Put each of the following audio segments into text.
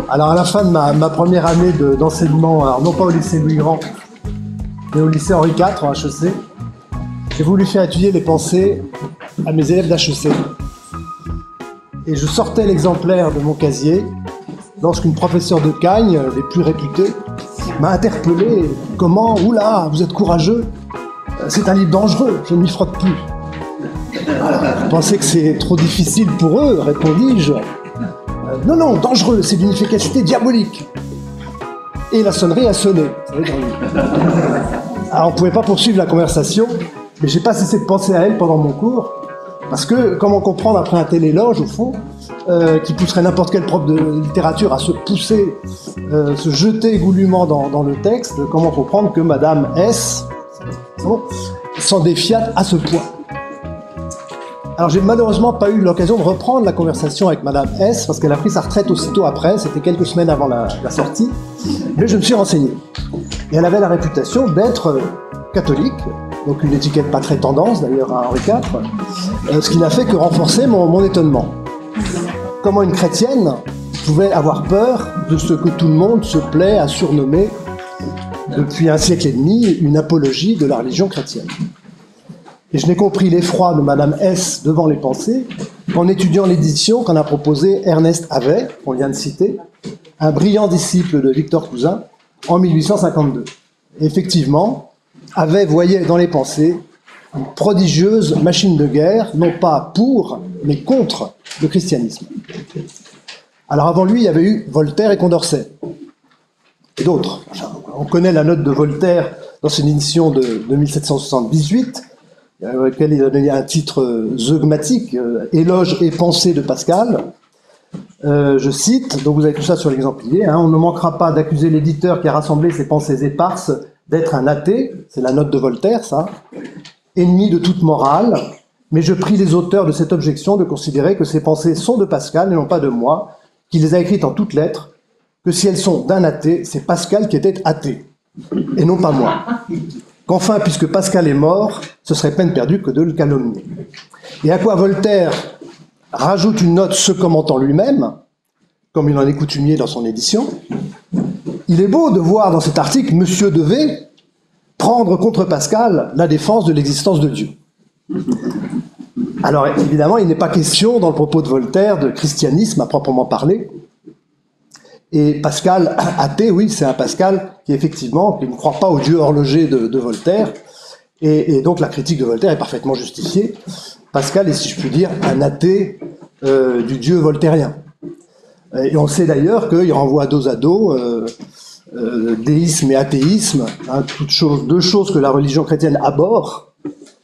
Alors, à la fin de ma première année d'enseignement, alors non pas au lycée Louis Grand, mais au lycée Henri IV, en HEC, j'ai voulu faire étudier les pensées à mes élèves d'HEC. Et je sortais l'exemplaire de mon casier lorsqu'une professeure de Cagnes, les plus réputées, m'a interpellé. Comment? Oula, vous êtes courageux. C'est un livre dangereux, je ne m'y frotte plus. Alors, vous pensez que c'est trop difficile pour eux, répondis-je. Non, non, dangereux, c'est d'une efficacité diabolique. Et la sonnerie a sonné. Alors, on ne pouvait pas poursuivre la conversation, mais j'ai pas cessé de penser à elle pendant mon cours, parce que comment comprendre après un tel éloge, au fond, qui pousserait n'importe quel prof de littérature à se pousser, se jeter goulûment dans le texte, comment comprendre que Madame S s'en défiate à ce point. Alors j'ai malheureusement pas eu l'occasion de reprendre la conversation avec Madame S, parce qu'elle a pris sa retraite aussitôt après, c'était quelques semaines avant la sortie, mais je me suis renseigné. Et elle avait la réputation d'être catholique, donc une étiquette pas très tendance d'ailleurs à Henri IV, ce qui n'a fait que renforcer mon étonnement. Comment une chrétienne pouvait avoir peur de ce que tout le monde se plaît à surnommer depuis un siècle et demi une apologie de la religion chrétienne. Et je n'ai compris l'effroi de Madame S devant les pensées qu'en étudiant l'édition qu'en a proposée Ernest Havet, qu'on vient de citer, un brillant disciple de Victor Cousin, en 1852. Et effectivement, Havet voyait dans les pensées une prodigieuse machine de guerre, non pas pour, mais contre le christianisme. Alors avant lui, il y avait eu Voltaire et Condorcet, et d'autres. On connaît la note de Voltaire dans une édition de 1778, à laquelle il a donné un titre zeugmatique, Éloge et pensée de Pascal. Je cite, donc vous avez tout ça sur l'exemplier, on ne manquera pas d'accuser l'éditeur qui a rassemblé ses pensées éparses d'être un athée, c'est la note de Voltaire, ça, ennemi de toute morale, mais je prie les auteurs de cette objection de considérer que ces pensées sont de Pascal et non pas de moi, qui les a écrites en toutes lettres, que si elles sont d'un athée, c'est Pascal qui était athée, et non pas moi. Qu'enfin, puisque Pascal est mort, ce serait peine perdue que de le calomnier. Et à quoi Voltaire rajoute une note se commentant lui-même, comme il en est coutumier dans son édition. Il est beau de voir dans cet article Monsieur de V prendre contre Pascal la défense de l'existence de Dieu. Alors évidemment, il n'est pas question dans le propos de Voltaire de christianisme à proprement parler. Et Pascal, athée, oui, c'est un Pascal qui effectivement qui ne croit pas au Dieu horloger de Voltaire. Et donc la critique de Voltaire est parfaitement justifiée. Pascal est, si je puis dire, un athée du Dieu voltairien. Et on sait d'ailleurs qu'il renvoie dos à dos déisme et athéisme, deux choses que la religion chrétienne abhorre,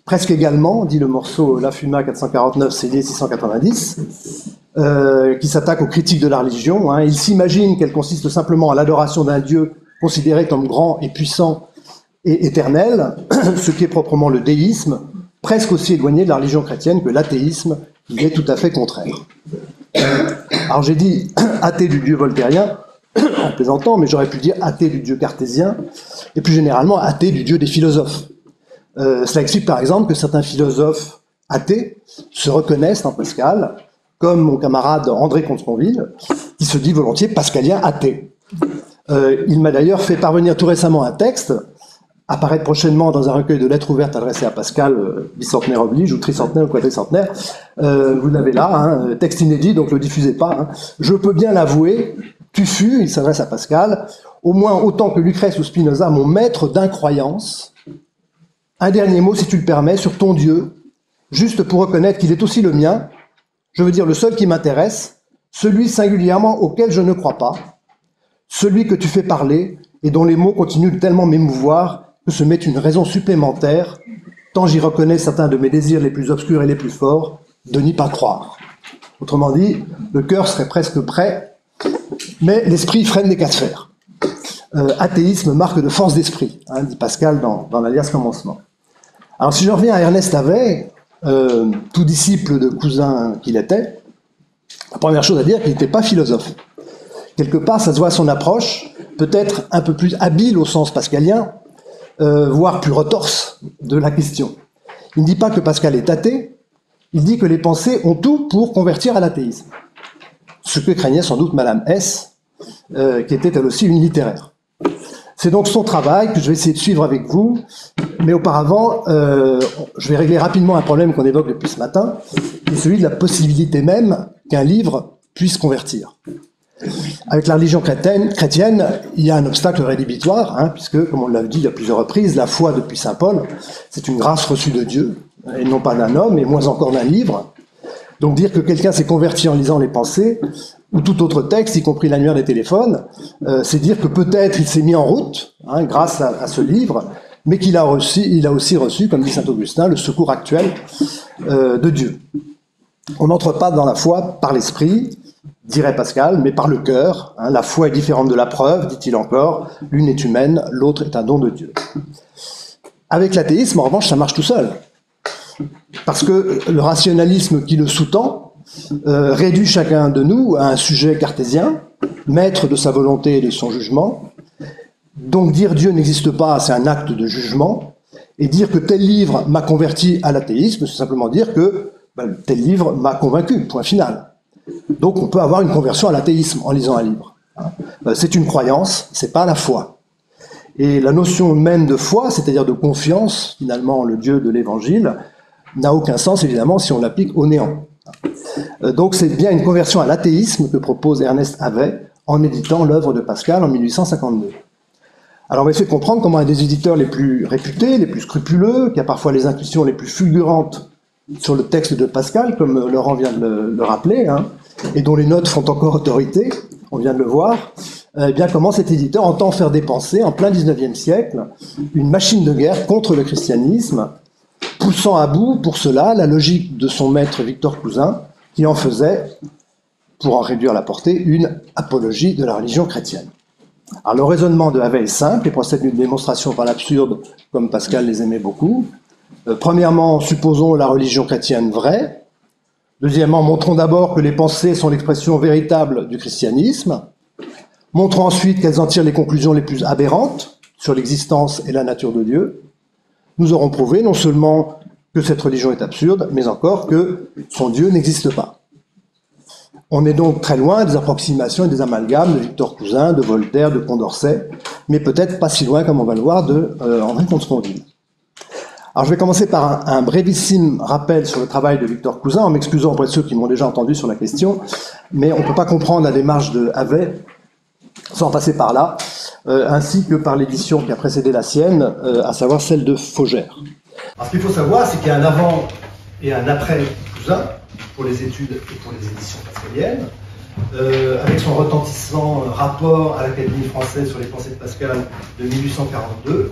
presque également, dit le morceau La Fuma 449, CD 690, qui s'attaque aux critiques de la religion. Il s'imagine qu'elle consiste simplement à l'adoration d'un Dieu considéré comme grand et puissant et éternel, ce qui est proprement le déisme, presque aussi éloigné de la religion chrétienne que l'athéisme, qui est tout à fait contraire. Alors j'ai dit athée du Dieu voltairien, en plaisantant, mais j'aurais pu dire athée du Dieu cartésien, et plus généralement athée du Dieu des philosophes. Cela explique par exemple que certains philosophes athées se reconnaissent en Pascal, comme mon camarade André Comte-Sponville, qui se dit volontiers pascalien athée. Il m'a d'ailleurs fait parvenir tout récemment un texte, apparaître prochainement dans un recueil de lettres ouvertes adressées à Pascal, bicentenaire oblige, ou tricentenaire ou quadricentenaire. Vous l'avez là, texte inédit, donc ne le diffusez pas. Je peux bien l'avouer, tu fus, il s'adresse à Pascal, au moins autant que Lucrèce ou Spinoza, mon maître d'incroyance. Un dernier mot, si tu le permets, sur ton Dieu, juste pour reconnaître qu'il est aussi le mien, je veux dire le seul qui m'intéresse, celui singulièrement auquel je ne crois pas, celui que tu fais parler et dont les mots continuent de tellement m'émouvoir que se met une raison supplémentaire, tant j'y reconnais certains de mes désirs les plus obscurs et les plus forts, de n'y pas croire. Autrement dit, le cœur serait presque prêt, mais l'esprit freine les cas de fer. Athéisme, marque de force d'esprit, dit Pascal dans l'alias Commencement. Alors si je reviens à Ernest Havet, tout disciple de Cousin qu'il était, la première chose à dire, qu'il n'était pas philosophe. Quelque part, ça se voit à son approche, peut-être un peu plus habile au sens pascalien, voire plus retorse de la question. Il ne dit pas que Pascal est athée, il dit que les pensées ont tout pour convertir à l'athéisme. Ce que craignait sans doute Madame S, qui était elle aussi une littéraire. C'est donc son travail que je vais essayer de suivre avec vous, mais auparavant, je vais régler rapidement un problème qu'on évoque depuis ce matin, qui est celui de la possibilité même qu'un livre puisse convertir. Avec la religion chrétienne, il y a un obstacle rédhibitoire, hein, puisque, comme on l'a dit à plusieurs reprises, la foi depuis saint Paul, c'est une grâce reçue de Dieu, et non pas d'un homme, et moins encore d'un livre. Donc dire que quelqu'un s'est converti en lisant les pensées, ou tout autre texte, y compris l'annuaire des téléphones, c'est dire que peut-être il s'est mis en route, hein, grâce à ce livre, mais qu'il a aussi reçu, comme dit saint Augustin, le secours actuel de Dieu. On n'entre pas dans la foi par l'esprit, dirait Pascal, mais par le cœur. Hein, la foi est différente de la preuve, dit-il encore. L'une est humaine, l'autre est un don de Dieu. Avec l'athéisme, en revanche, ça marche tout seul. Parce que le rationalisme qui le sous-tend réduit chacun de nous à un sujet cartésien, maître de sa volonté et de son jugement. Donc dire Dieu n'existe pas, c'est un acte de jugement. Et dire que tel livre m'a converti à l'athéisme, c'est simplement dire que tel livre m'a convaincu, point final. Donc on peut avoir une conversion à l'athéisme en lisant un livre. C'est une croyance, c'est pas la foi. Et la notion même de foi, c'est-à-dire de confiance, finalement, en le Dieu de l'Évangile, n'a aucun sens, évidemment, si on l'applique au néant. Donc c'est bien une conversion à l'athéisme que propose Ernest Havet en éditant l'œuvre de Pascal en 1852. Alors on va essayer de comprendre comment un des éditeurs les plus réputés, les plus scrupuleux, qui a parfois les intuitions les plus fulgurantes sur le texte de Pascal, comme Laurent vient de le rappeler, hein, et dont les notes font encore autorité, on vient de le voir, eh bien comment cet éditeur entend faire dépenser, en plein 19e siècle, une machine de guerre contre le christianisme, poussant à bout, pour cela, la logique de son maître Victor Cousin, qui en faisait, pour en réduire la portée, une apologie de la religion chrétienne. Alors le raisonnement de Havet est simple et procède d'une démonstration par l'absurde, comme Pascal les aimait beaucoup. Premièrement, supposons la religion chrétienne vraie. Deuxièmement, montrons d'abord que les pensées sont l'expression véritable du christianisme. Montrons ensuite qu'elles en tirent les conclusions les plus aberrantes sur l'existence et la nature de Dieu. Nous aurons prouvé non seulement que cette religion est absurde, mais encore que son Dieu n'existe pas. On est donc très loin des approximations et des amalgames de Victor Cousin, de Voltaire, de Condorcet, mais peut-être pas si loin, comme on va le voir, de André Comte-Sponville. Alors je vais commencer par un brévissime rappel sur le travail de Victor Cousin, en m'excusant auprès de ceux qui m'ont déjà entendu sur la question, mais on ne peut pas comprendre la démarche de Havet sans passer par là, ainsi que par l'édition qui a précédé la sienne, à savoir celle de Faugère. Alors ce qu'il faut savoir, c'est qu'il y a un avant et un après Cousin, pour les études et pour les éditions pascaliennes, avec son retentissant rapport à l'Académie française sur les pensées de Pascal de 1842,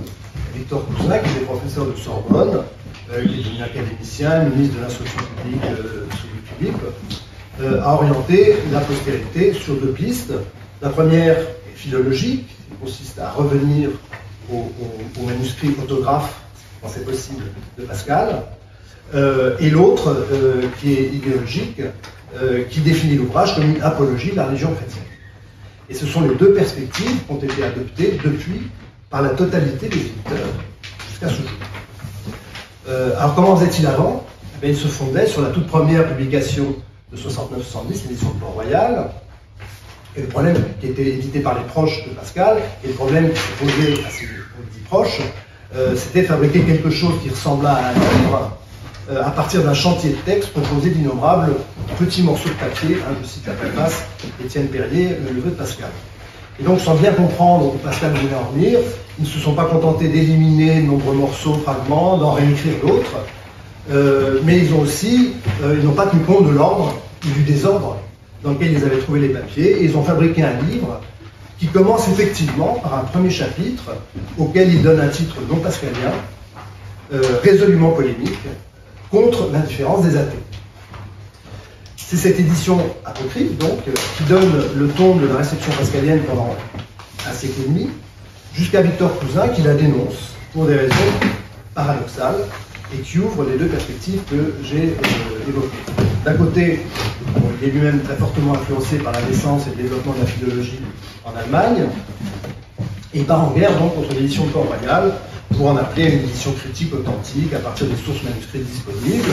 Victor Cousin, qui était professeur de Sorbonne, qui est devenu académicien, ministre de l'Instruction publique sous Louis Philippe, a orienté la postérité sur deux pistes. La première est philologique, qui consiste à revenir au manuscrit autographe, quand c'est possible, de Pascal, et l'autre, qui est idéologique, qui définit l'ouvrage comme une apologie de la religion chrétienne. Et ce sont les deux perspectives qui ont été adoptées depuis par la totalité des éditeurs jusqu'à ce jour. Alors comment faisait-il avant? Eh bien, il se fondait sur la toute première publication de 69-70, l'édition de Port-Royal, et le problème qui était édité par les proches de Pascal, et le problème qui se posait à ses dits proches, c'était de fabriquer quelque chose qui ressemblait à un livre, à partir d'un chantier de texte composé d'innombrables petits morceaux de papier, hein, je cite la préface d'Étienne Perrier, le neveu de Pascal. Et donc, sans bien comprendre où Pascal voulait en venir, ils ne se sont pas contentés d'éliminer de nombreux morceaux, fragments, d'en réécrire d'autres, mais ils n'ont pas tenu compte de l'ordre ou du désordre dans lequel ils avaient trouvé les papiers, et ils ont fabriqué un livre qui commence effectivement par un premier chapitre auquel il donne un titre non pascalien, résolument polémique, contre l'indifférence des athées. C'est cette édition apocryphe, donc, qui donne le ton de la réception pascalienne pendant un siècle et demi, jusqu'à Victor Cousin, qui la dénonce pour des raisons paradoxales et qui ouvre les deux perspectives que j'ai évoquées. D'un côté, il est lui-même très fortement influencé par la naissance et le développement de la philologie en Allemagne, et il part en guerre donc contre l'édition de Port-Royal, pour en appeler une édition critique authentique à partir des sources manuscrites disponibles,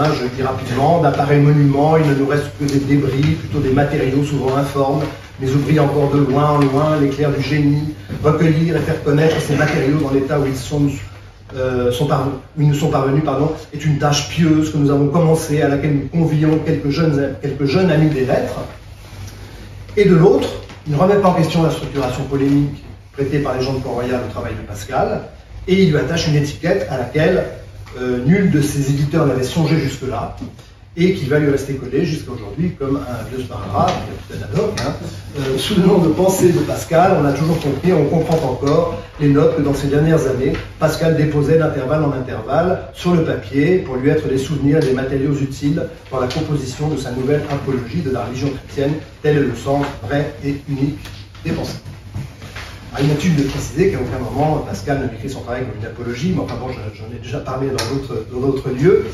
je dis rapidement, d'appareils monuments, il ne nous reste que des débris, plutôt des matériaux souvent informes, mais oublie encore de loin en loin l'éclair du génie, recueillir et faire connaître ces matériaux dans l'état où ils nous sont parvenus, est une tâche pieuse que nous avons commencée, à laquelle nous convions quelques jeunes amis des lettres. Et de l'autre, il ne remet pas en question la structuration polémique prêtée par les gens de Port-Royal au travail de Pascal, et il lui attache une étiquette à laquelle nul de ses éditeurs n'avait songé jusque-là, et qui va lui rester collé jusqu'à aujourd'hui comme un vieux sparadrap, capitaine Haddock, sous le nom de Pensée de Pascal. On a toujours compris, on comprend encore les notes que dans ces dernières années, Pascal déposait d'intervalle en intervalle sur le papier pour lui être des souvenirs et des matériaux utiles dans la composition de sa nouvelle apologie de la religion chrétienne, tel est le sens vrai et unique des pensées. Alors, inutile de préciser qu'à aucun moment Pascal ne décrit son travail comme une apologie, mais enfin bon, j'en ai déjà parlé dans d'autres lieux.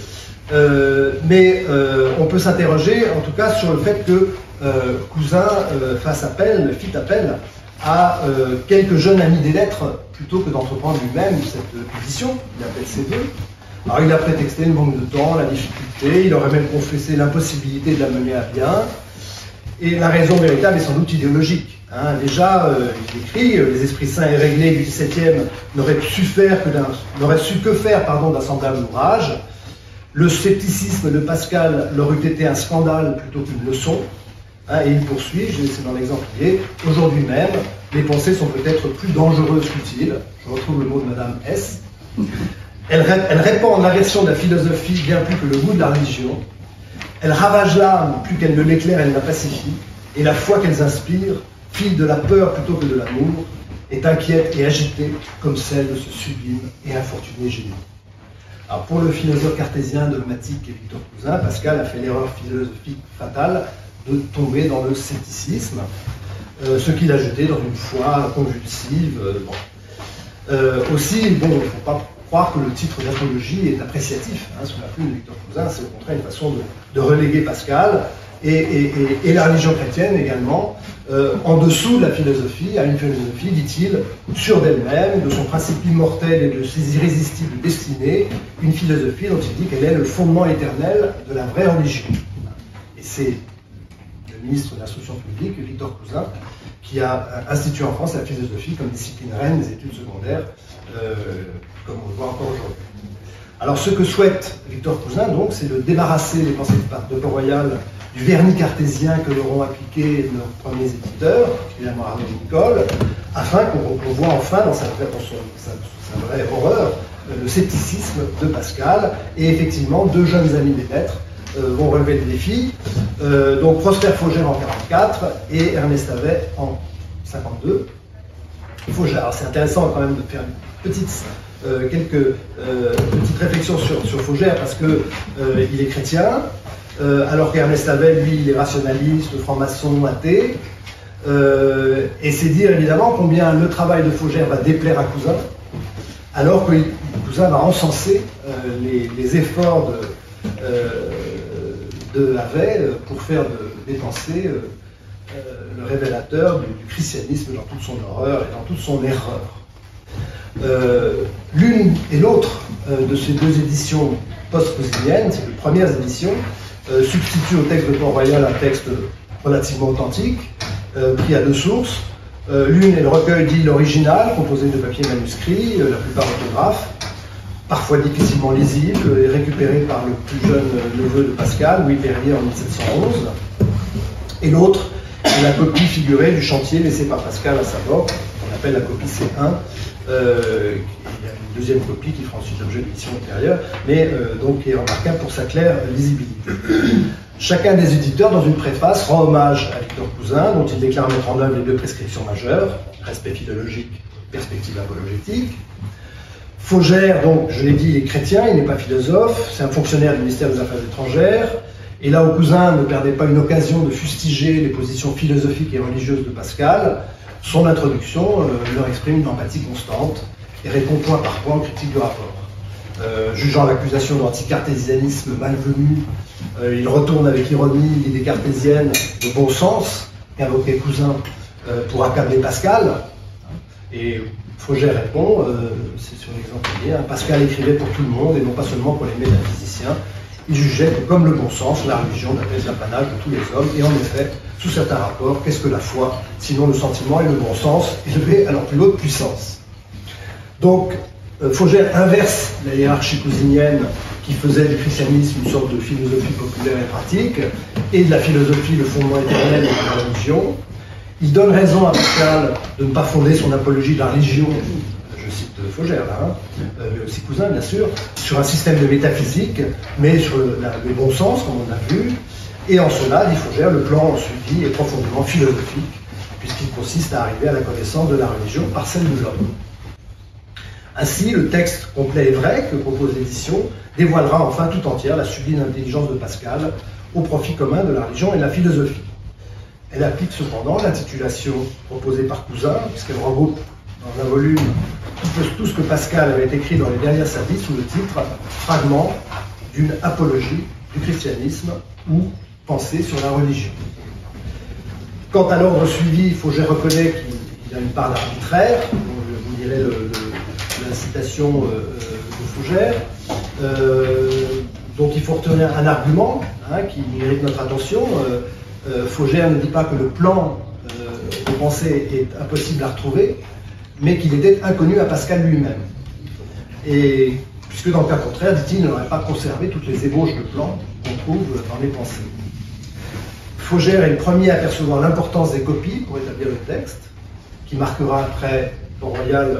On peut s'interroger en tout cas sur le fait que Cousin fit appel à quelques jeunes amis des lettres plutôt que d'entreprendre lui-même cette édition. Il appelle ses deux. Alors il a prétexté le manque de temps, la difficulté, il aurait même confessé l'impossibilité de la mener à bien. Et la raison véritable est sans doute idéologique. Déjà, il écrit, les esprits saints et réglés du XVIIe n'auraient su que faire d'un semblable ouvrage. Le scepticisme de Pascal leur eût été un scandale plutôt qu'une leçon. Et il poursuit, c'est dans l'exemple qui est, aujourd'hui même, les pensées sont peut-être plus dangereuses qu'utiles. Je retrouve le mot de Madame S. Elles répandent l'aversion de la philosophie bien plus que le goût de la religion. Elles ravagent l'âme plus qu'elles ne l'éclairent, elles la pacifient. Et la foi qu'elles inspirent, file de la peur plutôt que de l'amour, est inquiète et agitée comme celle de ce sublime et infortuné génie. Alors pour le philosophe cartésien, dogmatique et Victor Cousin, Pascal a fait l'erreur philosophique fatale de tomber dans le scepticisme, ce qui l'a jeté dans une foi convulsive. Aussi, il ne faut pas croire que le titre d'apologie est appréciatif. Sous la plume de Victor Cousin, c'est au contraire une façon de reléguer Pascal et la religion chrétienne également, en dessous de la philosophie, à une philosophie, dit-il, sûre d'elle-même, de son principe immortel et de ses irrésistibles destinées, une philosophie dont il dit qu'elle est le fondement éternel de la vraie religion. Et c'est le ministre de l'Instruction publique, Victor Cousin, qui a institué en France la philosophie comme discipline reine des études secondaires, comme on le voit encore aujourd'hui. Alors ce que souhaite Victor Cousin, donc, c'est de débarrasser les pensées de Port-Royal du vernis cartésien que leur ont appliqué leurs premiers éditeurs, particulièrement Arnaud Nicole, afin qu'on voit enfin dans sa vraie horreur le scepticisme de Pascal. Et effectivement, deux jeunes amis des lettres vont relever le défi. Donc Prosper Faugère en 1944 et Ernest Avet en 1952. Faugère, c'est intéressant quand même de faire quelques petites réflexions sur Faugère parce qu'il est chrétien. Alors qu'Ernest Avet, lui, il est rationaliste, franc-maçon, athée. Et c'est dire évidemment combien le travail de Faugère va déplaire à Cousin, alors que Cousin va encenser les efforts de Avet pour faire des pensées le révélateur du christianisme dans toute son horreur et dans toute son erreur. L'une et l'autre de ces deux éditions post-cousiniennes, ces deux premières éditions, substitue au texte de Port-Royal un texte relativement authentique, pris à deux sources. L'une est le recueil dit l'original, composé de papier manuscrit, la plupart orthographes, parfois difficilement lisible, et récupéré par le plus jeune neveu de Pascal, Louis Perrier, en 1711. Et l'autre est la copie figurée du chantier laissé par Pascal à sa mort, qu'on appelle la copie C1. Il y a une deuxième copie qui fera ensuite l'objet de l'édition ultérieure, mais donc qui est remarquable pour sa claire lisibilité. Chacun des éditeurs, dans une préface, rend hommage à Victor Cousin, dont il déclare mettre en œuvre les deux prescriptions majeures, respect philologique, perspective apologétique. Faugère, donc, je l'ai dit, il est chrétien, il n'est pas philosophe, c'est un fonctionnaire du ministère des Affaires étrangères, et là où Cousin ne perdait pas une occasion de fustiger les positions philosophiques et religieuses de Pascal, son introduction leur exprime une empathie constante et répond point par point aux critiques du rapport. Jugeant l'accusation d'anticartésianisme malvenu, il retourne avec ironie l'idée cartésienne de bon sens qu'invoquait Cousin pour accabler Pascal. Et Faugère répond, c'est sur l'exemple lié, Pascal écrivait pour tout le monde et non pas seulement pour les métaphysiciens. il jugeait que, comme le bon sens, la religion devait être l'apanage de tous les hommes, et en effet, sous certains rapports, qu'est-ce que la foi, sinon le sentiment et le bon sens, élevé à leur plus haute puissance. Donc, Faugère inverse la hiérarchie cousinienne qui faisait du christianisme une sorte de philosophie populaire et pratique, et de la philosophie le fondement éternel de la religion. Il donne raison à Pascal de ne pas fonder son apologie de la religion, je cite Faugère là, mais aussi Cousin bien sûr, sur un système de métaphysique, mais sur le bon sens, comme on a vu. Et en cela, dit Faugère, le plan suivi est profondément philosophique, puisqu'il consiste à arriver à la connaissance de la religion par celle de l'homme. Ainsi, le texte complet et vrai que propose l'édition dévoilera enfin tout entière la sublime intelligence de Pascal au profit commun de la religion et de la philosophie. Elle applique cependant l'intitulation proposée par Cousin, puisqu'elle regroupe dans un volume tout ce que Pascal avait écrit dans les dernières services sous le titre « Fragment d'une apologie du christianisme » ou « Pensée sur la religion ». Quant à l'ordre suivi, Faugère reconnaît qu'il y a une part d'arbitraire, vous direz la citation de Faugère, dont il faut retenir un argument qui mérite notre attention. Faugère ne dit pas que le plan de pensée est impossible à retrouver, mais qu'il était inconnu à Pascal lui-même. Et puisque dans le cas contraire, dit-il, il n'aurait pas conservé toutes les ébauches de plans qu'on trouve dans les pensées. Faugère est le premier à percevoir l'importance des copies pour établir le texte, qui marquera après Port-Royal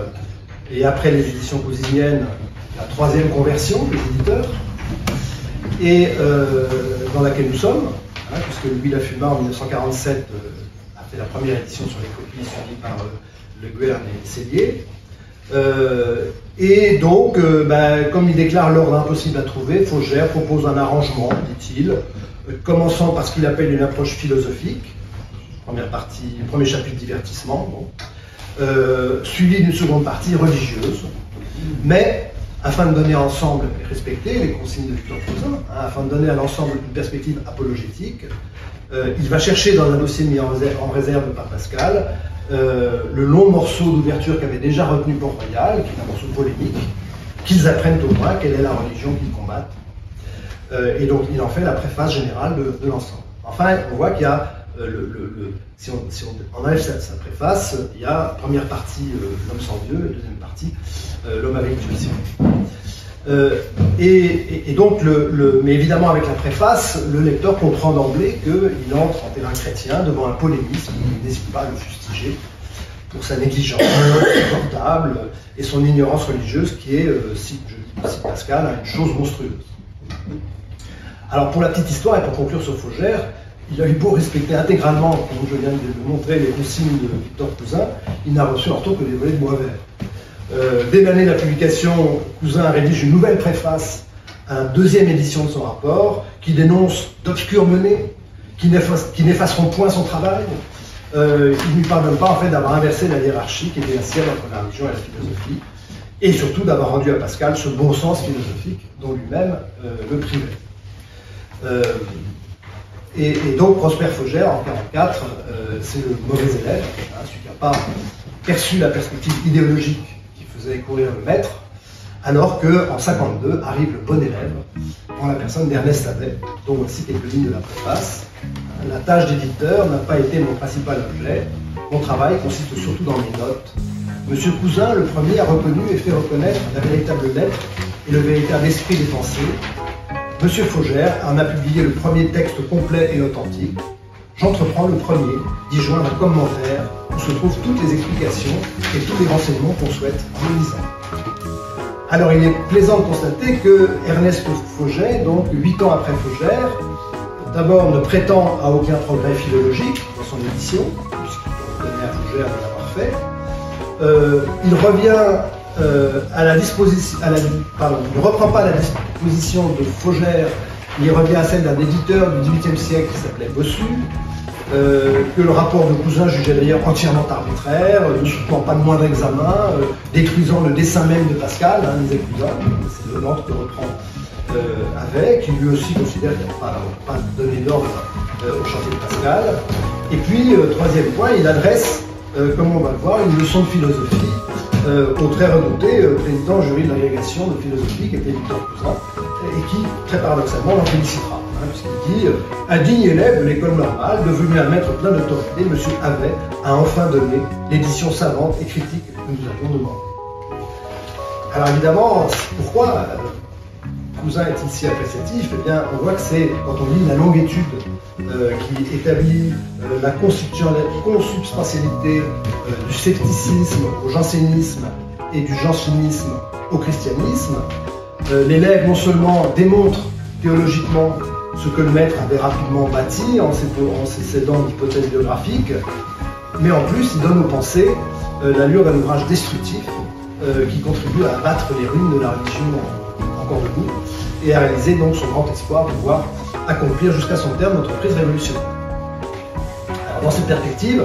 et après les éditions cousiniennes la troisième conversion des éditeurs, et dans laquelle nous sommes, puisque Louis Lafumard en 1947 a fait la première édition sur les copies suivies par Le Guern et Sellier. Et donc, comme il déclare l'ordre impossible à trouver, Faugère propose un arrangement, dit-il, commençant par ce qu'il appelle une approche philosophique, première partie, premier chapitre divertissement, suivi d'une seconde partie religieuse, mais afin de donner ensemble et respecter les consignes de Victor Cousin, afin de donner à l'ensemble une perspective apologétique, il va chercher dans un dossier mis en réserve par Pascal le long morceau d'ouverture qu'avait déjà retenu Port-Royal, qui est un morceau polémique, qu'ils apprennent au moins quelle est la religion qu'ils combattent. Et donc il en fait la préface générale de l'ensemble. Enfin, on voit qu'il y a, si on enlève sa préface, il y a première partie l'homme sans Dieu, et deuxième partie l'homme avec Dieu. Et donc, mais évidemment avec la préface, le lecteur comprend d'emblée qu'il entre en terrain chrétien devant un polémisme, il n'hésite pas à le fustiger pour sa négligence insupportable et son ignorance religieuse qui est, si Pascal, une chose monstrueuse. Alors pour la petite histoire et pour conclure sur Faugère, il a eu beau respecter intégralement, comme je viens de le montrer, les consignes de Victor Cousin, il n'a reçu en retour que des volets de bois vert. Dès l'année de la publication, Cousin rédige une nouvelle préface à la deuxième édition de son rapport, qui dénonce d'obscures menées, qui n'effaceront point son travail. Il ne lui pardonne pas en fait d'avoir inversé la hiérarchie qui était la sienne entre la religion et la philosophie, et surtout d'avoir rendu à Pascal ce bon sens philosophique dont lui-même le privait. Et donc Prosper Faugère, en 1944, c'est le mauvais élève, celui qui n'a pas perçu la perspective idéologique qui faisait courir le maître, alors qu'en 1952 arrive le bon élève, en la personne d'Ernest Adet, dont voici quelques lignes de la préface. La tâche d'éditeur n'a pas été mon principal objet. Mon travail consiste surtout dans mes notes. Monsieur Cousin, le premier, a reconnu et fait reconnaître la véritable lettre et le véritable esprit des pensées. Monsieur Faugère en a publié le premier texte complet et authentique. J'entreprends le premier d'y joindre un commentaire où se trouvent toutes les explications et tous les renseignements qu'on souhaite en le lisant. Alors il est plaisant de constater que Ernest Faugère, donc 8 ans après Faugère, d'abord ne prétend à aucun progrès philologique dans son édition, puisqu'il reconnaît à Faugère de l'avoir fait. Il revient il ne reprend pas la disposition de Faugère, il revient à celle d'un éditeur du XVIIIe siècle qui s'appelait Bossu, que le rapport de Cousin jugeait d'ailleurs entièrement arbitraire, ne soutenant pas de moindre examen, détruisant le dessin même de Pascal, disait Cousin, c'est le nôtre que reprend avec, il lui aussi considère qu'il n'a pas donné d'ordre au chantier de Pascal. Et puis, troisième point, il adresse, comme on va le voir, une leçon de philosophie au très redouté président jury de l'agrégation de philosophie qui était Victor Cousin, et qui, très paradoxalement, l'en félicitera. Puisqu'il dit « Un digne élève de l'école normale, devenu un maître plein d'autorité, M. Havet a enfin donné l'édition savante et critique que nous avions demandé. » Alors évidemment, pourquoi Cousin est-il si appréciatif? Eh bien, on voit que c'est, quand on lit la longue étude qui établit la consubstantialité du scepticisme au jansénisme et du jansénisme au christianisme, l'élève non seulement démontre théologiquement ce que le maître avait rapidement bâti en s'aidant d'hypothèses biographiques, mais en plus il donne aux pensées l'allure d'un ouvrage destructif qui contribue à abattre les ruines de la religion encore debout et à réaliser donc son grand espoir de pouvoir accomplir jusqu'à son terme notre prise révolutionnaire. Alors, dans cette perspective,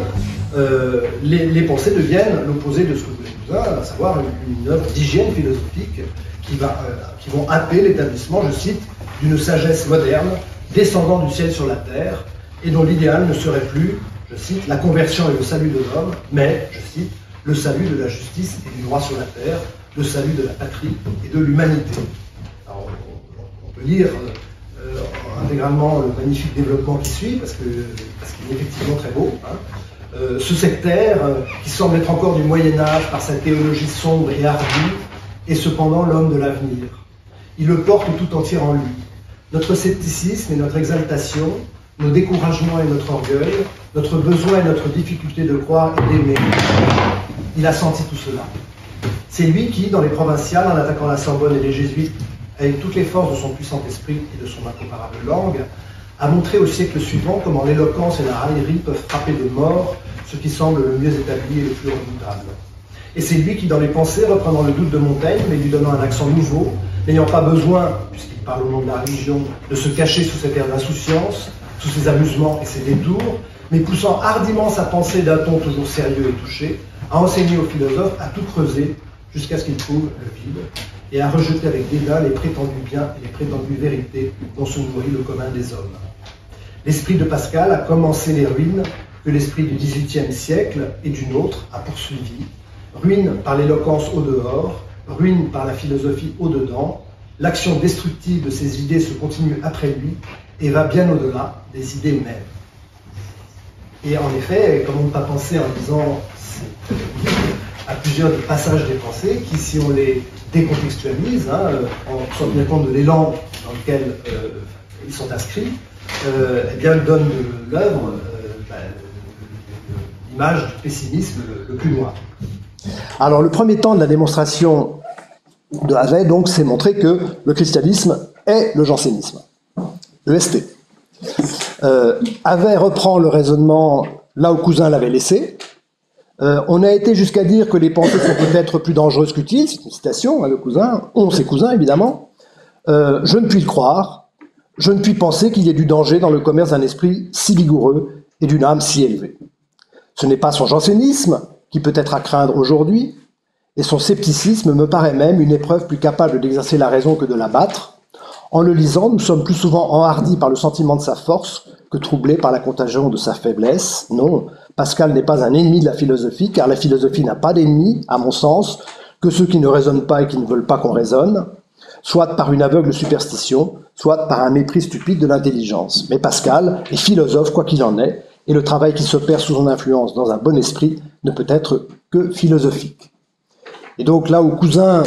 les pensées deviennent l'opposé de ce que voulait Cousin, à savoir une œuvre d'hygiène philosophique qui vont happer l'établissement, je cite, d'une sagesse moderne, descendant du ciel sur la terre, et dont l'idéal ne serait plus, je cite, la conversion et le salut de l'homme, mais, je cite, le salut de la justice et du droit sur la terre, le salut de la patrie et de l'humanité. Alors, on peut lire intégralement le magnifique développement qui suit, parce qu'il est effectivement très beau. Ce sectaire, qui semble être encore du Moyen-Âge par sa théologie sombre et hardie, est cependant l'homme de l'avenir. Il le porte tout entier en lui. Notre scepticisme et notre exaltation, nos découragements et notre orgueil, notre besoin et notre difficulté de croire et d'aimer. Il a senti tout cela. C'est lui qui, dans les provinciales, en attaquant la Sorbonne et les jésuites, avec toutes les forces de son puissant esprit et de son incomparable langue, a montré au siècle suivant comment l'éloquence et la raillerie peuvent frapper de mort ce qui semble le mieux établi et le plus redoutable. Et c'est lui qui, dans les pensées, reprenant le doute de Montaigne, mais lui donnant un accent nouveau, n'ayant pas besoin, puisqu'il parle au nom de la religion, de se cacher sous cette air d'insouciance, sous ses amusements et ses détours, mais poussant hardiment sa pensée d'un ton toujours sérieux et touché, a enseigné aux philosophes à tout creuser jusqu'à ce qu'ils trouvent le vide, et à rejeter avec dédain les prétendus biens et les prétendues vérités dont se nourrit le commun des hommes. L'esprit de Pascal a commencé les ruines que l'esprit du XVIIIe siècle et du nôtre a poursuivi, ruine par l'éloquence au dehors, ruine par la philosophie au dedans, l'action destructive de ces idées se continue après lui et va bien au-delà des idées mêmes. Et en effet, comment ne pas penser en lisant à plusieurs des passages des pensées qui, si on les décontextualise, on se rend bien compte de l'élan dans lequel ils sont inscrits, eh bien, donnent de l'œuvre l'image du pessimisme le plus noir. Alors, le premier temps de la démonstration de Havet, donc, c'est montrer que le christianisme est le jansénisme, EST. Havet reprend le raisonnement là où Cousin l'avait laissé. On a été jusqu'à dire que les pensées sont peut-être plus dangereuses qu'utiles, c'est une citation de Cousin, c'est Cousin évidemment. Je ne puis le croire, je ne puis penser qu'il y ait du danger dans le commerce d'un esprit si vigoureux et d'une âme si élevée. Ce n'est pas son jansénisme qui peut être à craindre aujourd'hui, et son scepticisme me paraît même une épreuve plus capable d'exercer la raison que de la battre. En le lisant, nous sommes plus souvent enhardis par le sentiment de sa force que troublés par la contagion de sa faiblesse. Non, Pascal n'est pas un ennemi de la philosophie, car la philosophie n'a pas d'ennemis, à mon sens, que ceux qui ne raisonnent pas et qui ne veulent pas qu'on raisonne, soit par une aveugle superstition, soit par un mépris stupide de l'intelligence. Mais Pascal est philosophe, quoi qu'il en est, et le travail qui s'opère sous son influence dans un bon esprit ne peut être que philosophique. Et donc là où Cousin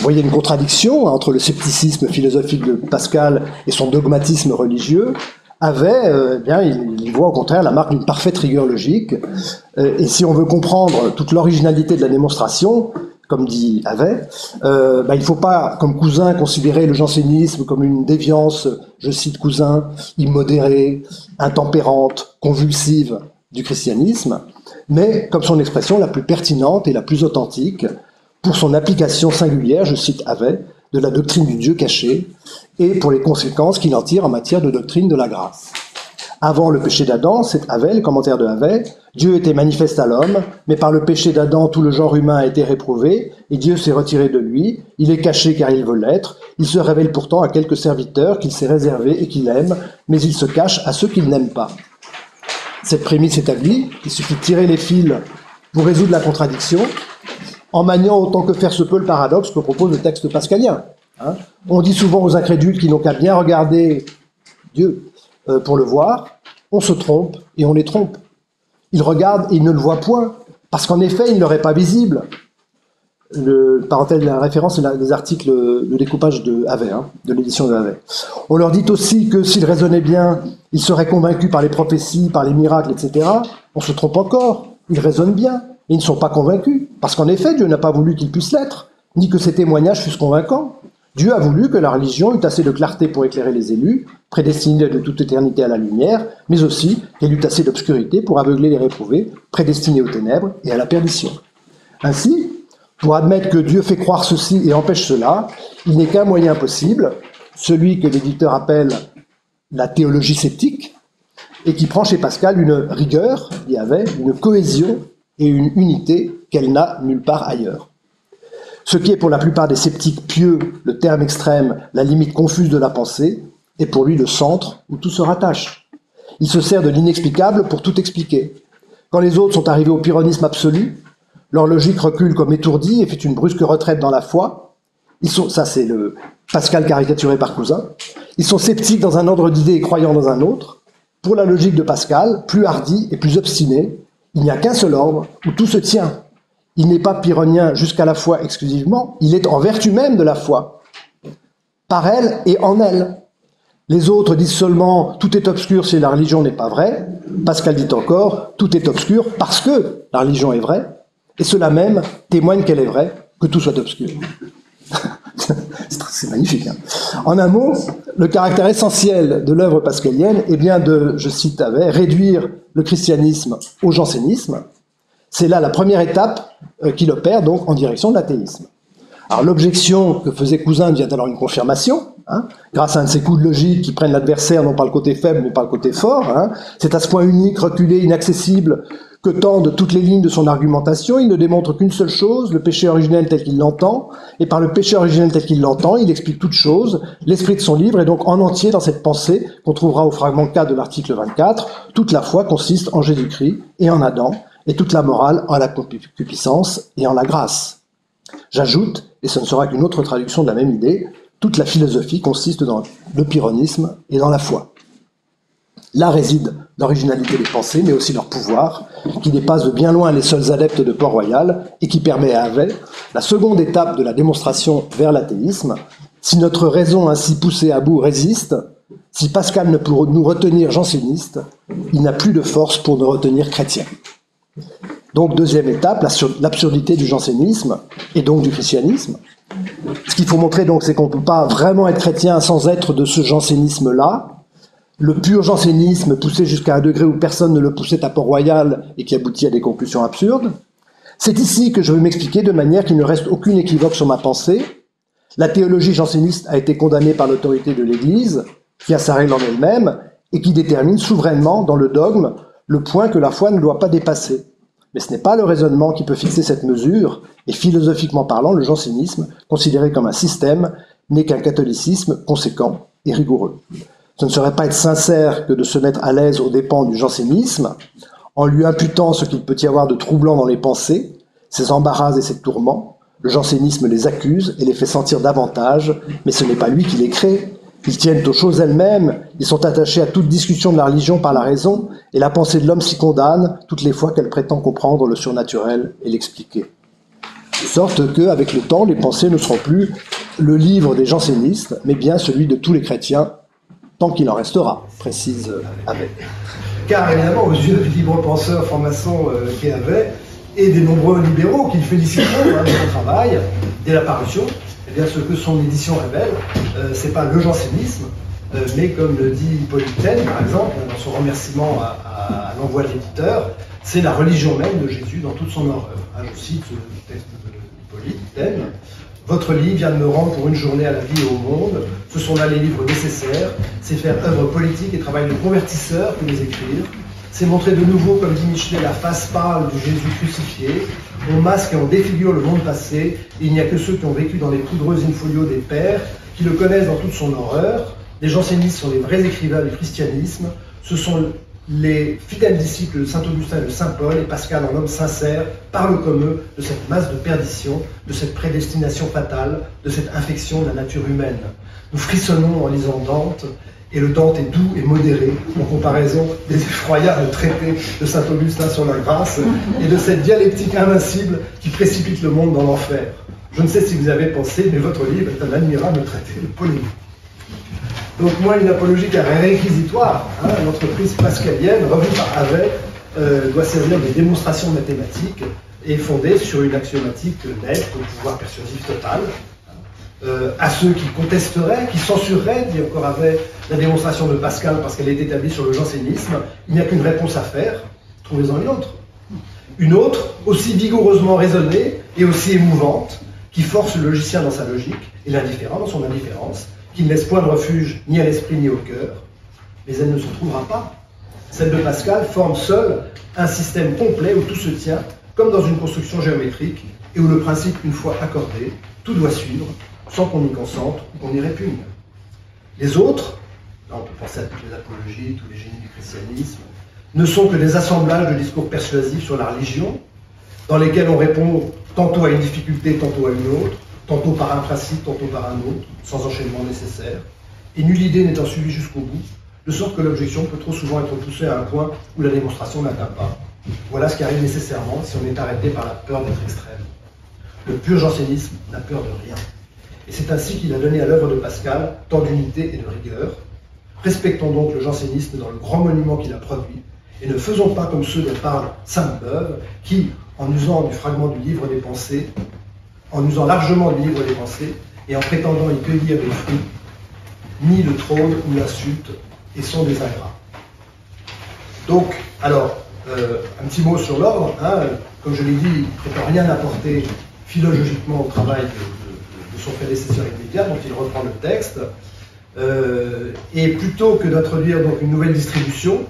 voyait une contradiction entre le scepticisme philosophique de Pascal et son dogmatisme religieux, Havet, il voit au contraire la marque d'une parfaite rigueur logique. Et si on veut comprendre toute l'originalité de la démonstration, comme dit Havet, il ne faut pas, comme Cousin, considérer le jansénisme comme une déviance, je cite Cousin, immodérée, intempérante, convulsive du christianisme, mais comme son expression la plus pertinente et la plus authentique pour son application singulière, je cite Havet, de la doctrine du Dieu caché et pour les conséquences qu'il en tire en matière de doctrine de la grâce. Avant le péché d'Adam, c'est Havet, le commentaire de Havet, Dieu était manifeste à l'homme, mais par le péché d'Adam, tout le genre humain a été réprouvé, et Dieu s'est retiré de lui, il est caché car il veut l'être, il se révèle pourtant à quelques serviteurs qu'il s'est réservés et qu'il aime, mais il se cache à ceux qu'il n'aime pas. Cette prémisse établie, il suffit de tirer les fils pour résoudre la contradiction, en maniant autant que faire se peut le paradoxe que propose le texte pascalien. Hein. On dit souvent aux incrédules qui n'ont qu'à bien regarder Dieu pour le voir, on se trompe et on les trompe. Ils regardent et ils ne le voient point, parce qu'en effet, il ne leur est pas visible. Parenthèse, la référence, c'est les articles, le découpage de Havet, hein, de l'édition de Havet. On leur dit aussi que s'ils raisonnaient bien, ils seraient convaincus par les prophéties, par les miracles, etc. On se trompe encore. Ils raisonnent bien, et ils ne sont pas convaincus, parce qu'en effet, Dieu n'a pas voulu qu'ils puissent l'être, ni que ces témoignages fussent convaincants. Dieu a voulu que la religion eût assez de clarté pour éclairer les élus, prédestinés de toute éternité à la lumière, mais aussi qu'elle eût assez d'obscurité pour aveugler les réprouvés, prédestinés aux ténèbres et à la perdition. Ainsi, pour admettre que Dieu fait croire ceci et empêche cela, il n'est qu'un moyen possible, celui que l'éditeur appelle la théologie sceptique, et qui prend chez Pascal une rigueur, il y avait une cohésion et une unité qu'elle n'a nulle part ailleurs. Ce qui est pour la plupart des sceptiques pieux le terme extrême, la limite confuse de la pensée, est pour lui le centre où tout se rattache. Il se sert de l'inexplicable pour tout expliquer. Quand les autres sont arrivés au pyrrhonisme absolu, leur logique recule comme étourdie et fait une brusque retraite dans la foi. Ça c'est le Pascal caricaturé par Cousin. Ils sont sceptiques dans un ordre d'idées et croyants dans un autre. Pour la logique de Pascal, plus hardi et plus obstiné, il n'y a qu'un seul ordre où tout se tient. Il n'est pas pyrrhonien jusqu'à la foi exclusivement, il est en vertu même de la foi, par elle et en elle. Les autres disent seulement « tout est obscur si la religion n'est pas vraie ». Pascal dit encore « tout est obscur parce que la religion est vraie ». Et cela même témoigne qu'elle est vraie, que tout soit obscur. C'est magnifique. Hein. En un mot, le caractère essentiel de l'œuvre pascalienne est bien de, je cite Havet, réduire le christianisme au jansénisme. C'est là la première étape qu'il opère donc en direction de l'athéisme. Alors l'objection que faisait Cousin devient alors une confirmation, hein, grâce à un de ces coups de logique qui prennent l'adversaire non par le côté faible mais par le côté fort. Hein. C'est à ce point unique, reculé, inaccessible que tendent toutes les lignes de son argumentation. Il ne démontre qu'une seule chose, le péché originel tel qu'il l'entend, et par le péché originel tel qu'il l'entend, il explique toute chose. L'esprit de son livre est donc en entier dans cette pensée qu'on trouvera au fragment 4 de l'article 24. Toute la foi consiste en Jésus-Christ et en Adam, et toute la morale en la concupiscence et en la grâce. J'ajoute, et ce ne sera qu'une autre traduction de la même idée, toute la philosophie consiste dans le pyrrhonisme et dans la foi. Là réside l'originalité des pensées, mais aussi leur pouvoir, qui dépasse de bien loin les seuls adeptes de Port-Royal et qui permet à Havet la seconde étape de la démonstration vers l'athéisme. Si notre raison ainsi poussée à bout résiste, si Pascal ne peut nous retenir jansénistes, il n'a plus de force pour nous retenir chrétiens. Donc deuxième étape, l'absurdité du jansénisme et donc du christianisme. Ce qu'il faut montrer donc, c'est qu'on ne peut pas vraiment être chrétien sans être de ce jansénisme-là. Le pur jansénisme poussé jusqu'à un degré où personne ne le poussait à Port-Royal et qui aboutit à des conclusions absurdes. C'est ici que je veux m'expliquer de manière qu'il ne reste aucune équivoque sur ma pensée. La théologie janséniste a été condamnée par l'autorité de l'Église, qui a sa règle en elle-même, et qui détermine souverainement dans le dogme le point que la foi ne doit pas dépasser. Mais ce n'est pas le raisonnement qui peut fixer cette mesure, et philosophiquement parlant, le jansénisme, considéré comme un système, n'est qu'un catholicisme conséquent et rigoureux. Ce ne serait pas être sincère que de se mettre à l'aise aux dépens du jansénisme, en lui imputant ce qu'il peut y avoir de troublant dans les pensées, ses embarras et ses tourments. Le jansénisme les accuse et les fait sentir davantage, mais ce n'est pas lui qui les crée. Ils tiennent aux choses elles-mêmes, ils sont attachés à toute discussion de la religion par la raison, et la pensée de l'homme s'y condamne toutes les fois qu'elle prétend comprendre le surnaturel et l'expliquer. De sorte qu'avec le temps, les pensées ne seront plus le livre des jansénistes, mais bien celui de tous les chrétiens, tant qu'il en restera, précise Havet. Car évidemment, aux yeux du libre penseur franc-maçon qu'est Havet, et des nombreux libéraux qui le féliciteront de son travail, dès la parution, eh bien, ce que son édition révèle, c'est pas le jansénisme, mais comme le dit Hippolyte, par exemple, dans son remerciement à l'envoi de l'éditeur, c'est la religion même de Jésus dans toute son horreur. Je cite le texte d'Hippolyte. Votre livre vient de me rendre pour une journée à la vie et au monde. Ce sont là les livres nécessaires. C'est faire œuvre politique et travail de convertisseur que les écrire. C'est montrer de nouveau, comme dit Michelet, la face pâle du Jésus crucifié. On masque et on défigure le monde passé. Il n'y a que ceux qui ont vécu dans les poudreux in-folio des pères, qui le connaissent dans toute son horreur. Les jansénistes sont les vrais écrivains du christianisme. Ce sont les fidèles disciples de saint Augustin et de saint Paul, et Pascal, en homme sincère, parle comme eux de cette masse de perdition, de cette prédestination fatale, de cette infection de la nature humaine. Nous frissonnons en lisant Dante, et le Dante est doux et modéré, en comparaison des effroyables traités de saint Augustin sur la grâce, et de cette dialectique invincible qui précipite le monde dans l'enfer. Je ne sais si vous avez pensé, mais votre livre est un admirable traité de polémique. Donc moi, une apologie carré réquisitoire, l'entreprise pascalienne, revue par Havet, doit servir de démonstration mathématique et fondée sur une axiomatique nette au pouvoir persuasif total. À ceux qui contesteraient, qui censureraient, dit encore Havet, la démonstration de Pascal parce qu'elle est établie sur le jansénisme, il n'y a qu'une réponse à faire, trouvez-en une autre. Une autre, aussi vigoureusement raisonnée et aussi émouvante, qui force le logicien dans sa logique et l'indifférent dans son indifférence, qui ne laisse point de refuge ni à l'esprit ni au cœur, mais elle ne se trouvera pas. Celle de Pascal forme seule un système complet où tout se tient, comme dans une construction géométrique, et où le principe, une fois accordé, tout doit suivre, sans qu'on y consente ou qu'on y répugne. Les autres, là on peut penser à toutes les apologies, tous les génies du christianisme, ne sont que des assemblages de discours persuasifs sur la religion, dans lesquels on répond tantôt à une difficulté, tantôt à une autre, tantôt par un principe, tantôt par un autre, sans enchaînement nécessaire, et nulle idée n'étant suivie jusqu'au bout, de sorte que l'objection peut trop souvent être poussée à un point où la démonstration n'atteint pas. Voilà ce qui arrive nécessairement si on est arrêté par la peur d'être extrême. Le pur jansénisme n'a peur de rien. Et c'est ainsi qu'il a donné à l'œuvre de Pascal tant d'unité et de rigueur. Respectons donc le jansénisme dans le grand monument qu'il a produit, et ne faisons pas comme ceux dont parle Sainte-Beuve, qui, en usant du fragment du livre des pensées, en usant largement du livre des pensées, et en prétendant y cueillir des fruits, ni le trône ou l'insulte, et sont des ingrats. Donc, alors, un petit mot sur l'ordre, comme je l'ai dit, il ne prétend rien apporter philologiquement au travail de son prédécesseur immédiat, dont il reprend le texte, et plutôt que d'introduire donc une nouvelle distribution,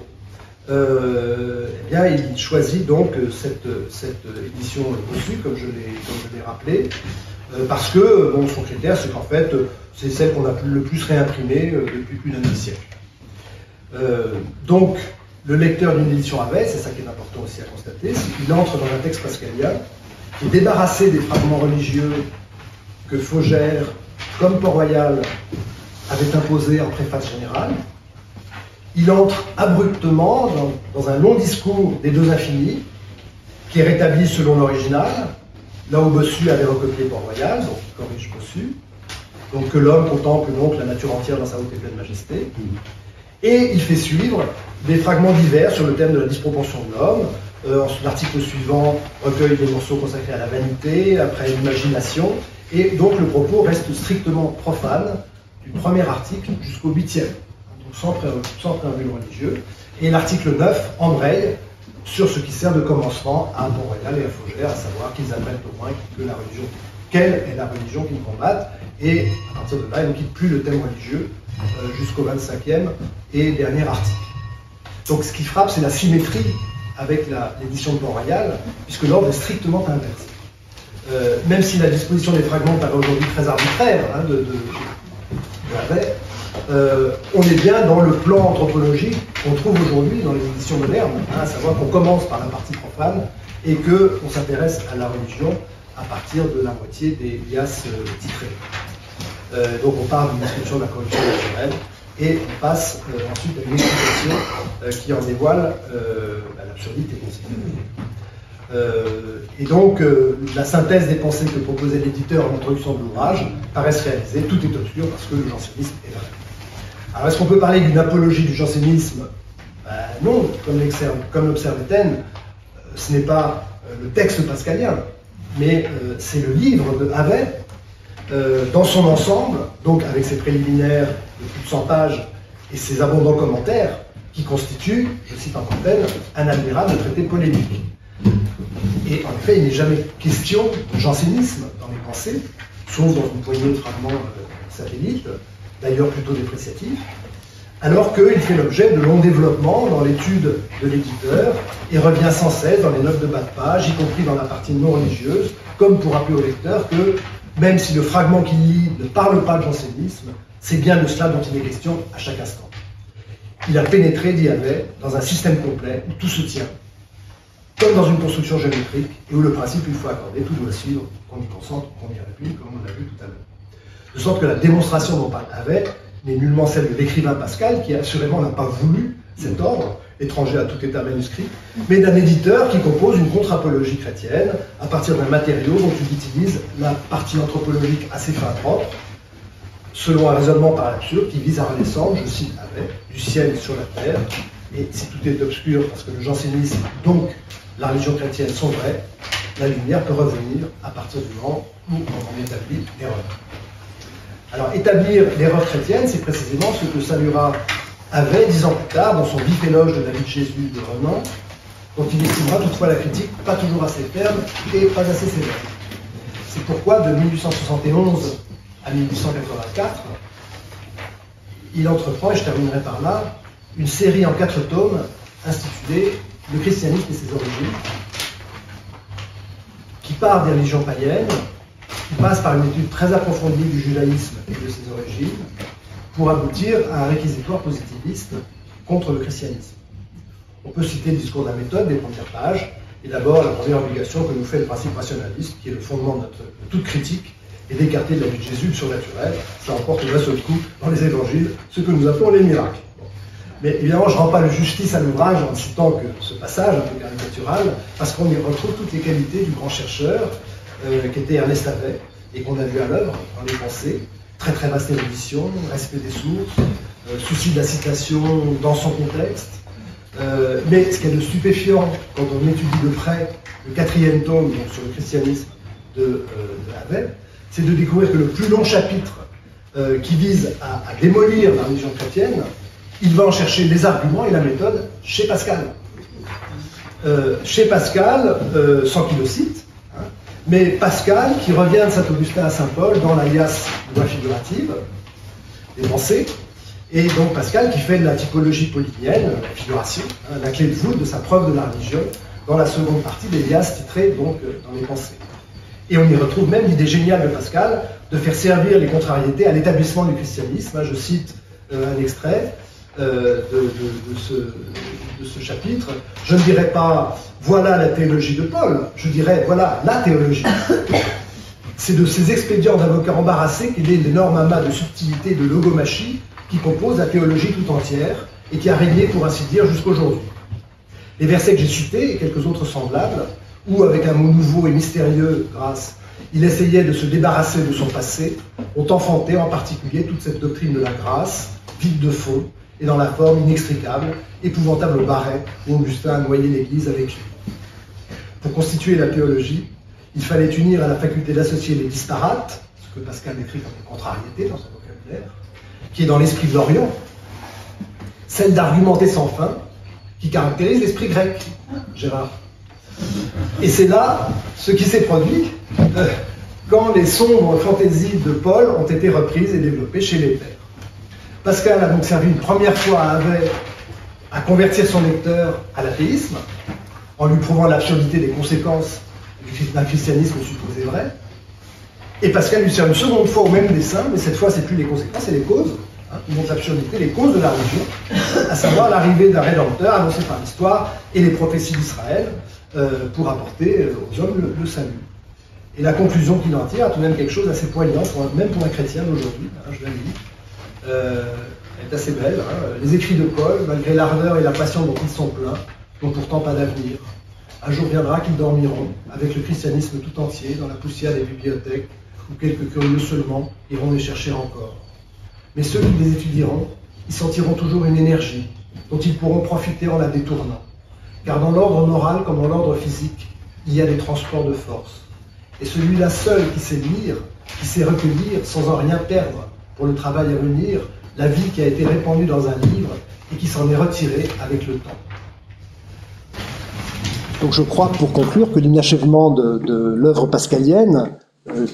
eh bien, il choisit donc cette édition reçue, comme je l'ai rappelé, parce que bon, son critère, c'est qu'en fait, c'est celle qu'on a le plus réimprimée depuis plus d'un demi-siècle. Donc, le lecteur d'une édition Havet, c'est ça qui est important aussi à constater, c'est qu'il entre dans un texte pascalien qui est débarrassé des fragments religieux que Faugère, comme Port-Royal, avait imposés en préface générale. Il entre abruptement dans un long discours des deux infinis, qui est rétabli selon l'original, là où Bossuet avait recopié Port-Royal, donc il corrige Bossuet, donc que l'homme contemple donc la nature entière dans sa haute et pleine majesté. Et il fait suivre des fragments divers sur le thème de la disproportion de l'homme. L'article suivant recueille des morceaux consacrés à la vanité, après l'imagination, et donc le propos reste strictement profane du premier article jusqu'au 8e, donc sans préambule religieux. Et l'article 9 embraye sur ce qui sert de commencement à Port-Royal et à Faugère, à savoir qu'ils apprennent au moins que la religion, quelle est la religion qu'ils combattent, et à partir de là, ils ne quittent plus le thème religieux jusqu'au 25e et dernier article. Donc ce qui frappe, c'est la symétrie avec l'édition de Port-Royal, puisque l'ordre est strictement inversé. Même si la disposition des fragments paraît aujourd'hui très arbitraire de Havet, on est bien dans le plan anthropologique qu'on trouve aujourd'hui dans les éditions modernes, à savoir qu'on commence par la partie profane et qu'on s'intéresse à la religion à partir de la moitié des liasses titrées. Donc on parle d'une description de la corruption naturelle et on passe ensuite à une explication qui en dévoile l'absurdité. Et donc la synthèse des pensées que proposait l'éditeur en introduction de l'ouvrage paraît se réaliser, tout est obscur parce que le jansénisme est vrai. Alors est-ce qu'on peut parler d'une apologie du jansénisme? Non, comme l'observe Étienne, ce n'est pas le texte pascalien, mais c'est le livre de Havet dans son ensemble, donc avec ses préliminaires de plus de 100 pages et ses abondants commentaires, qui constituent, je cite encore tel, un admirable traité polémique. Et en effet, il n'est jamais question de jansénisme dans les pensées, sauf dans une poignée de fragments satellites, d'ailleurs plutôt dépréciatifs, alors qu'il fait l'objet de longs développements dans l'étude de l'éditeur et revient sans cesse dans les notes de bas de page, y compris dans la partie non religieuse, comme pour rappeler au lecteur que même si le fragment qu'il lit ne parle pas de jansénisme, c'est bien de cela dont il est question à chaque instant. Il a pénétré, dit Havet, dans un système complet où tout se tient, comme dans une construction géométrique, et où le principe, une fois accordé, tout doit suivre, qu'on y consente ou qu'on y réplique, comme on l'a vu tout à l'heure. De sorte que la démonstration dont parle Havet n'est nullement celle de l'écrivain Pascal, qui assurément n'a pas voulu cet ordre, étranger à tout état manuscrit, mais d'un éditeur qui compose une contre-apologie chrétienne à partir d'un matériau dont il utilise la partie anthropologique assez fin propre, selon un raisonnement par l'absurde qui vise à redescendre, je cite Havet, du ciel sur la terre, et si tout est obscur parce que le jansénisme, donc la religion chrétienne sont vraies, la lumière peut revenir à partir du moment où on établit l'erreur. Alors établir l'erreur chrétienne, c'est précisément ce que saluera Havet 10 ans plus tard dans son vif éloge de la vie de Jésus de Renan, dont il estimera toutefois la critique pas toujours assez ferme et pas assez sévère. C'est pourquoi de 1871 à 1884, il entreprend, et je terminerai par là, une série en 4 tomes intitulée « Le christianisme et ses origines », qui part des religions païennes, qui passe par une étude très approfondie du judaïsme et de ses origines, pour aboutir à un réquisitoire positiviste contre le christianisme. On peut citer le discours de la méthode des premières pages, et d'abord la première obligation que nous fait le principe rationaliste, qui est le fondement de toute critique, et d'écarter de la vie de Jésus le surnaturel. Ça emporte d'un seul coup dans les évangiles ce que nous appelons les miracles. Mais évidemment, je ne rends pas le justice à l'ouvrage en citant que ce passage un peu caricatural, parce qu'on y retrouve toutes les qualités du grand chercheur qui était Ernest Havet, et qu'on a vu à l'œuvre dans les pensées. Très très vaste érudition, respect des sources, souci de la citation dans son contexte. Mais ce qui est de stupéfiant quand on étudie de près le 4e tome donc sur le christianisme de Havet, c'est de découvrir que le plus long chapitre qui vise à démolir la religion chrétienne, il va en chercher les arguments et la méthode chez Pascal. Chez Pascal, sans qu'il le cite, hein, mais Pascal qui revient de Saint-Augustin à Saint-Paul dans l'alias loi figurative, des pensées, et donc Pascal qui fait de la typologie polynienne, la figuration, hein, la clé de voûte de sa preuve de la religion, dans la seconde partie d'Elias titrée donc dans les pensées. Et on y retrouve même l'idée géniale de Pascal de faire servir les contrariétés à l'établissement du christianisme. Hein, je cite un extrait de ce chapitre. Je ne dirais pas « voilà la théologie de Paul », je dirais « voilà la théologie ». C'est de ces expédients d'avocats embarrassés qu'est né l'énorme amas de subtilité de logomachie qui compose la théologie tout entière et qui a régné, pour ainsi dire, jusqu'aujourd'hui. Les versets que j'ai cités et quelques autres semblables, où, avec un mot nouveau et mystérieux, grâce, il essayait de se débarrasser de son passé, ont enfanté en particulier toute cette doctrine de la grâce, vide de fond, et dans la forme inextricable, épouvantable barret où Augustin a noyé l'Église avec lui. Pour constituer la théologie, il fallait unir à la faculté d'associer les disparates, ce que Pascal décrit comme une contrariété dans son vocabulaire, qui est dans l'esprit de l'Orient, celle d'argumenter sans fin, qui caractérise l'esprit grec, Gérard. Et c'est là ce qui s'est produit quand les sombres fantaisies de Paul ont été reprises et développées chez les pères. Pascal a donc servi une première fois à Havet à convertir son lecteur à l'athéisme, en lui prouvant l'absurdité des conséquences d'un christianisme supposé vrai. Et Pascal lui sert une seconde fois au même dessin, mais cette fois c'est plus les conséquences, c'est les causes. Hein, qui montrent l'absurdité, les causes de la religion, à savoir l'arrivée d'un rédempteur annoncé par l'histoire et les prophéties d'Israël pour apporter aux hommes le salut. Et la conclusion qu'il en tire a tout de même quelque chose d'assez poignant, même pour un chrétien d'aujourd'hui, hein, je l'ai dit. Elle est assez belle. Hein. Les écrits de Paul, malgré l'ardeur et la passion dont ils sont pleins, n'ont pourtant pas d'avenir. Un jour viendra qu'ils dormiront, avec le christianisme tout entier, dans la poussière des bibliothèques, où quelques curieux seulement iront les chercher encore. Mais ceux qui les étudieront, ils sentiront toujours une énergie, dont ils pourront profiter en la détournant. Car dans l'ordre moral comme dans l'ordre physique, il y a des transports de force. Et celui-là seul qui sait lire, qui sait recueillir, sans en rien perdre, pour le travail à venir, la vie qui a été répandue dans un livre et qui s'en est retirée avec le temps. Donc je crois, pour conclure, que l'inachèvement de l'œuvre pascalienne,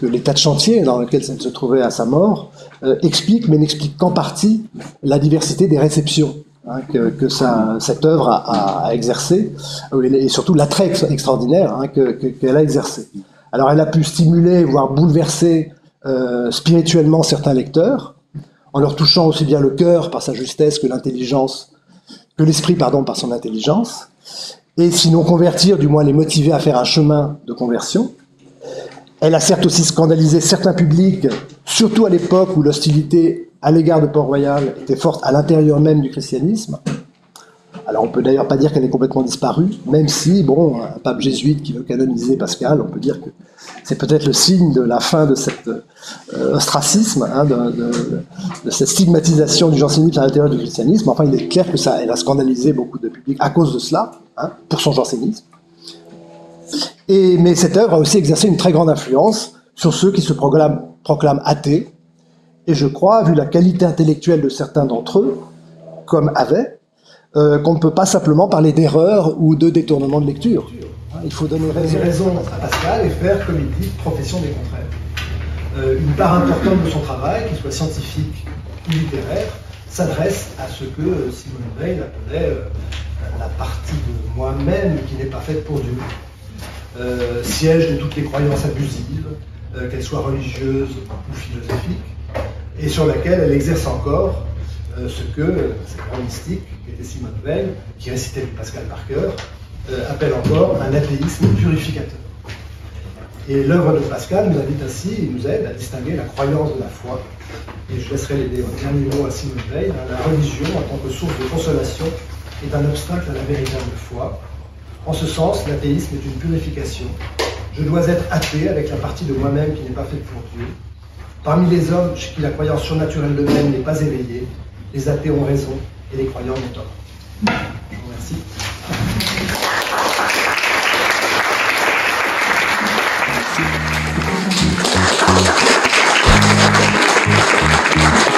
que l'état de chantier dans lequel elle se trouvait à sa mort, explique, mais n'explique qu'en partie, la diversité des réceptions hein, que cette œuvre a exercé, et surtout l'attrait extraordinaire hein, qu'elle a exercé. Alors elle a pu stimuler, voire bouleverser spirituellement certains lecteurs, en leur touchant aussi bien le cœur par sa justesse que l'intelligence l'esprit, pardon, par son intelligence, et sinon convertir, du moins les motiver à faire un chemin de conversion. Elle a certes aussi scandalisé certains publics, surtout à l'époque où l'hostilité à l'égard de Port-Royal était forte à l'intérieur même du christianisme. Alors on peut d'ailleurs pas dire qu'elle est complètement disparue, même si, bon, un pape jésuite qui veut canoniser Pascal, on peut dire que c'est peut-être le signe de la fin de cet ostracisme, hein, de cette stigmatisation du jansénisme à l'intérieur du christianisme. Enfin, il est clair que elle a scandalisé beaucoup de publics à cause de cela, hein, pour son jansénisme. Mais cette œuvre a aussi exercé une très grande influence sur ceux qui se proclament athées. Et je crois, vu la qualité intellectuelle de certains d'entre eux, comme Havet, qu'on ne peut pas simplement parler d'erreur ou de détournement de lecture. Il faut donner raison à Pascal et faire, comme il dit, profession des contraires. Une part importante de son travail, qu'il soit scientifique ou littéraire, s'adresse à ce que Simone Weil appelait la partie de moi-même qui n'est pas faite pour Dieu. Siège de toutes les croyances abusives, qu'elles soient religieuses ou philosophiques, et sur laquelle elle exerce encore ce que cette grande mystique, qui était Simone Weil, qui récitait du Pascal par cœur, appelle encore un athéisme purificateur. Et l'œuvre de Pascal nous invite ainsi, et nous aide à distinguer la croyance de la foi. Et je laisserai les derniers mots à Simone Weil. La religion, en tant que source de consolation, est un obstacle à la véritable foi. En ce sens, l'athéisme est une purification. Je dois être athée avec la partie de moi-même qui n'est pas faite pour Dieu. Parmi les hommes chez qui la croyance surnaturelle d'eux-mêmes n'est pas éveillée, les athées ont raison et les croyants ont tort. Je vous remercie. Merci.